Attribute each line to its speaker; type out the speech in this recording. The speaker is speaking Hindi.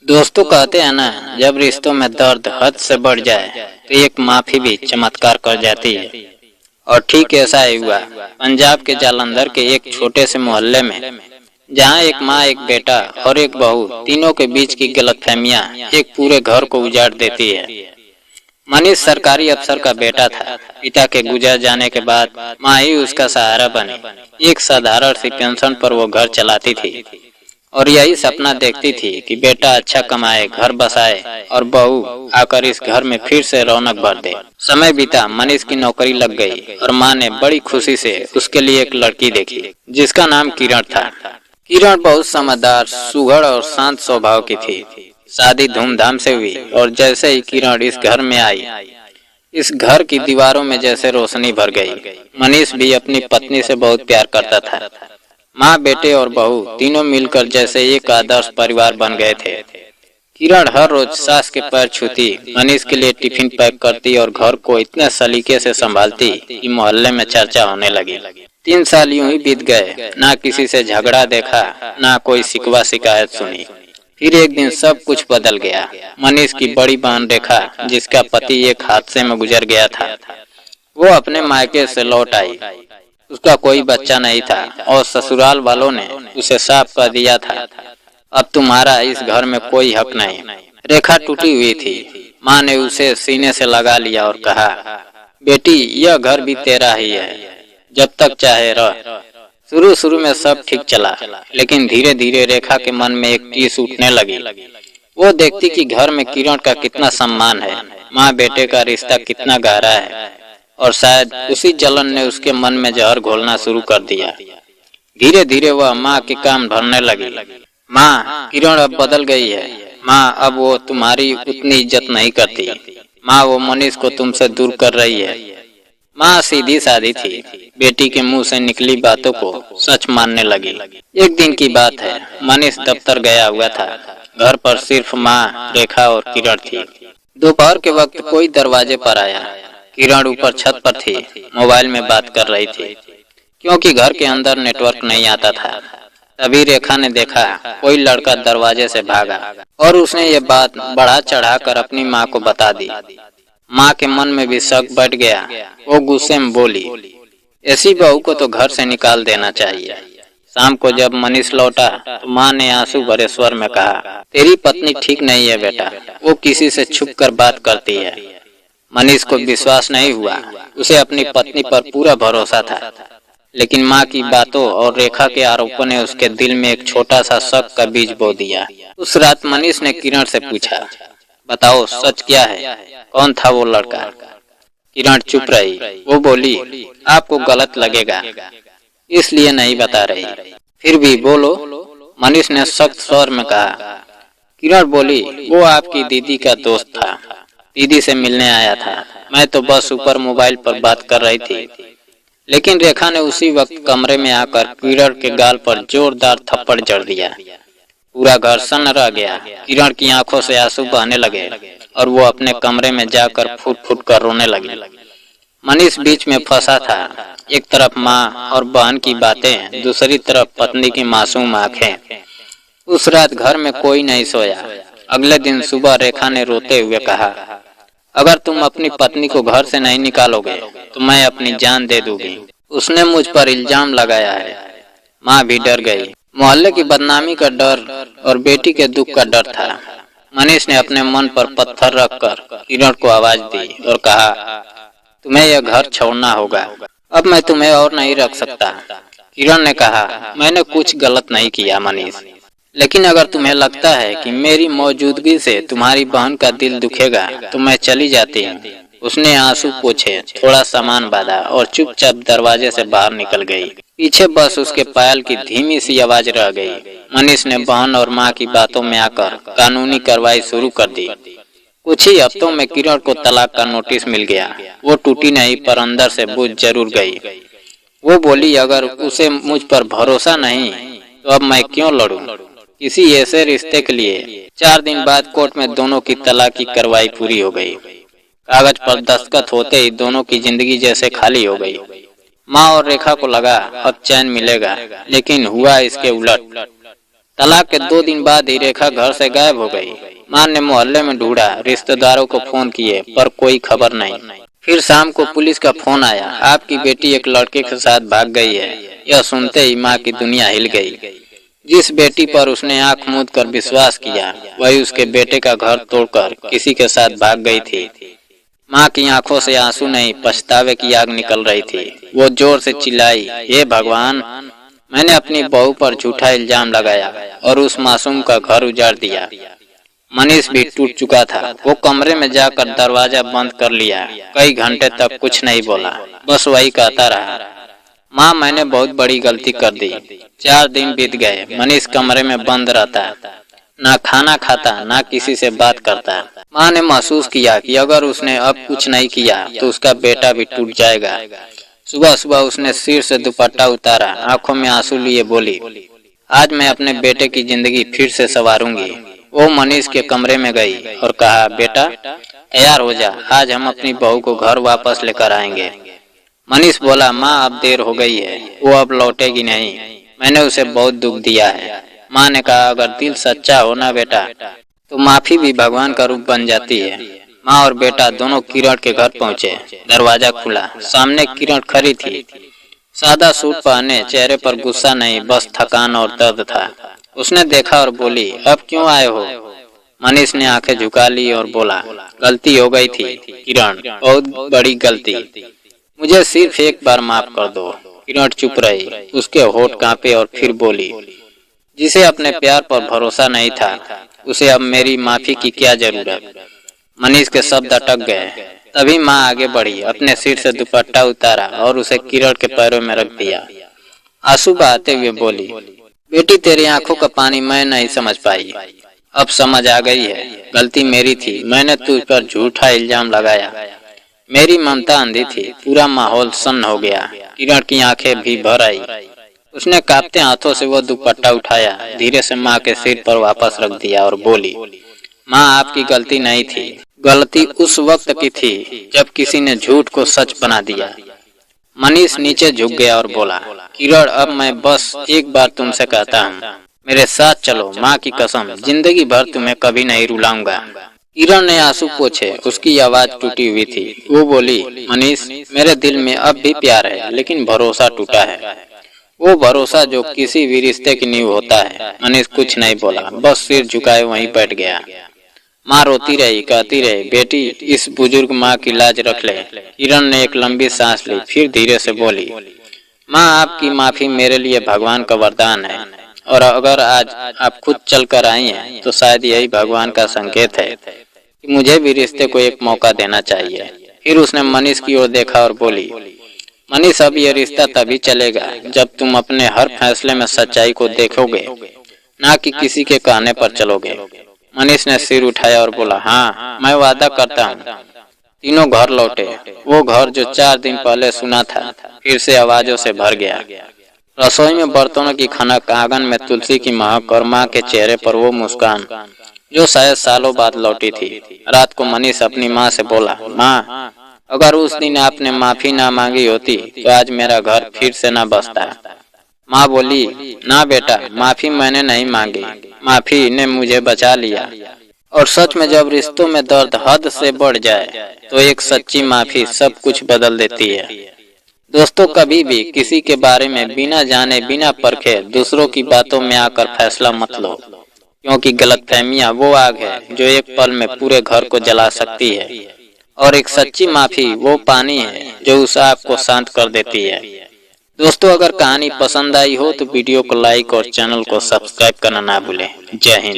Speaker 1: दोस्तों कहते हैं ना, जब रिश्तों में दर्द हद से बढ़ जाए तो एक माफी भी चमत्कार कर जाती है। और ठीक ऐसा ही हुआ पंजाब के जालंधर के एक छोटे से मोहल्ले में, जहां एक माँ, एक बेटा और एक बहू, तीनों के बीच की गलतफहमियां एक पूरे घर को उजाड़ देती है। मनीष सरकारी अफसर का बेटा था। पिता के गुजर जाने के बाद माँ ही उसका सहारा बनी। एक साधारण सी पेंशन पर वो घर चलाती थी और यही सपना देखती थी कि बेटा अच्छा कमाए, घर बसाए और बहू आकर इस घर में फिर से रौनक भर दे। समय बीता, मनीष की नौकरी लग गई और माँ ने बड़ी खुशी से उसके लिए एक लड़की देखी जिसका नाम किरण था। किरण बहुत समझदार, सुघड़ और शांत स्वभाव की थी। शादी धूमधाम से हुई और जैसे ही किरण इस घर में आई, इस घर की दीवारों में जैसे रोशनी भर गई। मनीष भी अपनी पत्नी से बहुत प्यार करता था। माँ, बेटे और बहू तीनों मिलकर जैसे एक आदर्श परिवार बन गए थे। किरण हर रोज सास के पैर छूती, मनीष के लिए टिफिन पैक करती और घर को इतने सलीके से संभालती कि मोहल्ले में चर्चा होने लगी। 3 साल यूं ही बीत गए, ना किसी से झगड़ा देखा, ना कोई शिकवा शिकायत सुनी। फिर एक दिन सब कुछ बदल गया। मनीष की बड़ी बहन रेखा, जिसका पति एक हादसे में गुजर गया था, वो अपने मायके से लौट आई। उसका कोई बच्चा नहीं था और ससुराल वालों ने उसे साफ कर दिया था, अब तुम्हारा इस घर में कोई हक नहीं। रेखा टूटी हुई थी। माँ ने उसे सीने से लगा लिया और कहा, बेटी, यह घर भी तेरा ही है, जब तक चाहे रह। शुरू में सब ठीक चला, लेकिन धीरे धीरे रेखा के मन में एक टीस उठने लगी। वो देखती कि घर में किरण का कितना सम्मान है, माँ बेटे का रिश्ता कितना गहरा है, और शायद उसी जलन ने उसके मन में जहर घोलना शुरू कर दिया। धीरे धीरे वह माँ के काम भरने लगी। माँ, किरण अब बदल गई है। माँ, अब वो तुम्हारी उतनी इज्जत नहीं करती। माँ, वो मनीष को तुमसे दूर कर रही है। माँ सीधी सादी थी, बेटी के मुंह से निकली बातों को सच मानने लगी। एक दिन की बात है, मनीष दफ्तर गया हुआ था। घर पर सिर्फ माँ, रेखा और किरण थी। दोपहर के वक्त कोई दरवाजे पर आया। किरण ऊपर छत पर थी, मोबाइल में बात कर रही थी, क्योंकि घर के अंदर नेटवर्क नहीं आता था। तभी रेखा ने देखा कोई लड़का दरवाजे से भागा और उसने ये बात बढ़ा चढ़ा कर अपनी माँ को बता दी। माँ के मन में भी शक बैठ गया। वो गुस्से में बोली, ऐसी बहू को तो घर से निकाल देना चाहिए। शाम को जब मनीष लौटा तो माँ ने आंसू भरे स्वर में कहा, तेरी पत्नी ठीक नहीं है बेटा, वो किसी से छुप कर बात करती है। मनीष को विश्वास नहीं हुआ। उसे अपनी पत्नी पर पूरा भरोसा था, लेकिन माँ की बातों और रेखा के आरोपों ने उसके दिल में एक छोटा सा शक का बीज बो दिया। उस रात मनीष ने किरण से पूछा, बताओ सच क्या है, कौन था वो लड़का? किरण चुप रही। वो बोली, आपको गलत लगेगा इसलिए नहीं बता रही। फिर भी बोलो, मनीष ने सख्त स्वर में कहा। किरण बोली, वो आपकी दीदी का दोस्त था, दीदी से मिलने आया था। मैं तो बस ऊपर मोबाइल पर बात कर रही थी। लेकिन रेखा ने उसी वक्त कमरे में आकर किरण के गाल पर जोरदार थप्पड़ जड़ दिया। पूरा घर सन्न रह गया। किरण की आंखों से आंसू बहने लगे और वो अपने कमरे में जाकर फुट फुट कर रोने लगी। मनीष बीच में फंसा था। एक तरफ माँ और बहन की बातें, दूसरी तरफ पत्नी की मासूम आंखें। उस रात घर में कोई नहीं सोया। अगले दिन सुबह रेखा ने रोते हुए कहा, अगर तुम अपनी पत्नी को घर से नहीं निकालोगे तो मैं अपनी जान दे दूंगी। उसने मुझ पर इल्जाम लगाया है। माँ भी डर गई। मोहल्ले की बदनामी का डर और बेटी के दुख का डर था। मनीष ने अपने मन पर पत्थर रखकर किरण को आवाज दी और कहा, तुम्हें यह घर छोड़ना होगा, अब मैं तुम्हें और नहीं रख सकता। किरण ने कहा, मैंने कुछ गलत नहीं किया मनीष, लेकिन अगर तुम्हें लगता है कि मेरी मौजूदगी से तुम्हारी बहन का दिल दुखेगा तो मैं चली जाती हूँ। उसने आंसू पोंछे, थोड़ा सामान बांधा और चुपचाप दरवाजे से बाहर निकल गई। पीछे बस उसके पायल की धीमी सी आवाज रह गई। मनीष ने बहन और माँ की बातों में आकर कानूनी कार्रवाई शुरू कर दी। कुछ ही हफ्तों में किरण को तलाक का नोटिस मिल गया। वो टूटी नहीं पर अंदर से बुझ जरूर गई। वो बोली, अगर उसे मुझ पर भरोसा नहीं तो अब मैं क्यों लड़ूं किसी ऐसे रिश्ते के लिए। 4 दिन बाद कोर्ट में दोनों की तलाक की कार्रवाई पूरी हो गई। कागज पर दस्तखत होते ही दोनों की जिंदगी जैसे खाली हो गई। माँ और रेखा को लगा अब चैन मिलेगा, लेकिन हुआ इसके उलट। तलाक के 2 दिन बाद ही रेखा घर से गायब हो गई। माँ ने मोहल्ले में ढूंढा, रिश्तेदारों को फोन किए पर कोई खबर नहीं। फिर शाम को पुलिस का फोन आया, आपकी बेटी एक लड़के के साथ भाग गई है। यह सुनते ही माँ की दुनिया हिल गई। जिस बेटी पर उसने आंख मूंद कर विश्वास किया, वही उसके बेटे का घर तोड़कर किसी के साथ भाग गई थी। माँ की आंखों से आंसू नहीं, पछतावे की आग निकल रही थी। वो जोर से चिल्लाई, हे भगवान, मैंने अपनी बहू पर झूठा इल्जाम लगाया और उस मासूम का घर उजाड़ दिया। मनीष भी टूट चुका था। वो कमरे में जाकर दरवाजा बंद कर लिया। कई घंटे तक कुछ नहीं बोला, बस वही कहता रहा, माँ मैंने बहुत बड़ी गलती कर दी। 4 दिन बीत गए। मनीष कमरे में बंद रहता, ना खाना खाता, ना किसी से बात करता। माँ ने महसूस किया कि अगर उसने अब कुछ नहीं किया तो उसका बेटा भी टूट जाएगा। सुबह सुबह उसने सिर से दुपट्टा उतारा, आंखों में आंसू लिए बोली, आज मैं अपने बेटे की जिंदगी फिर से संवारूंगी। वो मनीष के कमरे में गई और कहा, बेटा तैयार हो जा, आज हम अपनी बहू को घर वापस लेकर आएंगे। मनीष बोला, माँ अब देर हो गई है, वो अब लौटेगी नहीं, मैंने उसे बहुत दुख दिया है। माँ ने कहा, अगर दिल सच्चा हो ना बेटा, तो माफी भी भगवान का रूप बन जाती है। माँ और बेटा दोनों किरण के घर पहुँचे। दरवाजा खुला, सामने किरण खड़ी थी। सादा सूट पहने, चेहरे पर गुस्सा नहीं, बस थकान और दर्द था। उसने देखा और बोली, अब क्यों आए हो? मनीष ने आंखें झुका ली और बोला, गलती हो गई थी किरण, बहुत बड़ी गलती, मुझे सिर्फ एक बार माफ कर दो। किरण चुप रही, उसके होठ कांपे और फिर बोली, जिसे अपने प्यार पर भरोसा नहीं था, उसे अब मेरी माफी की क्या जरूरत? मनीष के शब्द अटक गए। तभी माँ आगे बढ़ी, अपने सिर से दुपट्टा उतारा और उसे किरण के पैरों में रख दिया। आंसू बहाते हुए बोली, बेटी तेरी आंखों का पानी मैं नहीं समझ पाई, अब समझ आ गई है, गलती मेरी थी, मैंने तुझ पर झूठा इल्जाम लगाया, मेरी ममता अंधी थी। पूरा माहौल सन्न हो गया। किरण की आंखें भी भर आई। उसने कांपते हाथों से वो दुपट्टा उठाया, धीरे से माँ के सिर पर वापस रख दिया और बोली, माँ आपकी गलती नहीं थी, गलती उस वक्त की थी जब किसी ने झूठ को सच बना दिया। मनीष नीचे झुक गया और बोला, किरण अब मैं बस एक बार तुमसे कहता हूँ, मेरे साथ चलो, माँ की कसम जिंदगी भर तुम्हें कभी नहीं रुलाऊंगा। किरण ने आंसू पोंछे, उसकी आवाज टूटी हुई थी। वो बोली, मनीष मेरे दिल में अब भी प्यार है, लेकिन भरोसा टूटा है, वो भरोसा जो किसी भी रिश्ते की नींव होता है। मनीष कुछ नहीं बोला, बस सिर झुकाए वहीं बैठ गया। माँ रोती रही, कहती रही, बेटी इस बुजुर्ग माँ की लाज रख ले। किरण ने एक लंबी सांस ली, फिर धीरे से बोली, माँ आपकी माफी मेरे लिए भगवान का वरदान है, और अगर आज आप खुद चल कर आई हैं तो शायद यही भगवान का संकेत है कि मुझे भी रिश्ते को एक मौका देना चाहिए। फिर उसने मनीष की ओर देखा और बोली, मनीष अब यह रिश्ता तभी चलेगा जब तुम अपने हर फैसले में सच्चाई को देखोगे, ना कि किसी के कहने पर चलोगे। मनीष ने सिर उठाया और बोला, हाँ मैं वादा करता हूँ। तीनों घर लौटे। वो घर जो 4 दिन पहले सुना था फिर से आवाजों से भर गया। रसोई में बर्तनों की खनक, आंगन में तुलसी की महक और माँ के चेहरे पर वो मुस्कान जो शायद सालों बाद लौटी थी। रात को मनीष अपनी माँ से बोला, माँ अगर उस दिन आपने माफी ना मांगी होती तो आज मेरा घर फिर से ना बसता। माँ बोली, ना बेटा, माफी मैंने नहीं मांगी, माफी ने मुझे बचा लिया। और सच में जब रिश्तों में दर्द हद से बढ़ जाए तो एक सच्ची माफी सब कुछ बदल देती है। दोस्तों, कभी भी किसी के बारे में बिना जाने बिना परखे दूसरों की बातों में आकर फैसला मत लो, क्योंकि गलतफहमियां वो आग है जो एक पल में पूरे घर को जला सकती है, और एक सच्ची माफी वो पानी है जो उस आग को शांत कर देती है। दोस्तों, अगर कहानी पसंद आई हो तो वीडियो को लाइक और चैनल को सब्सक्राइब करना ना भूलें। जय हिंद।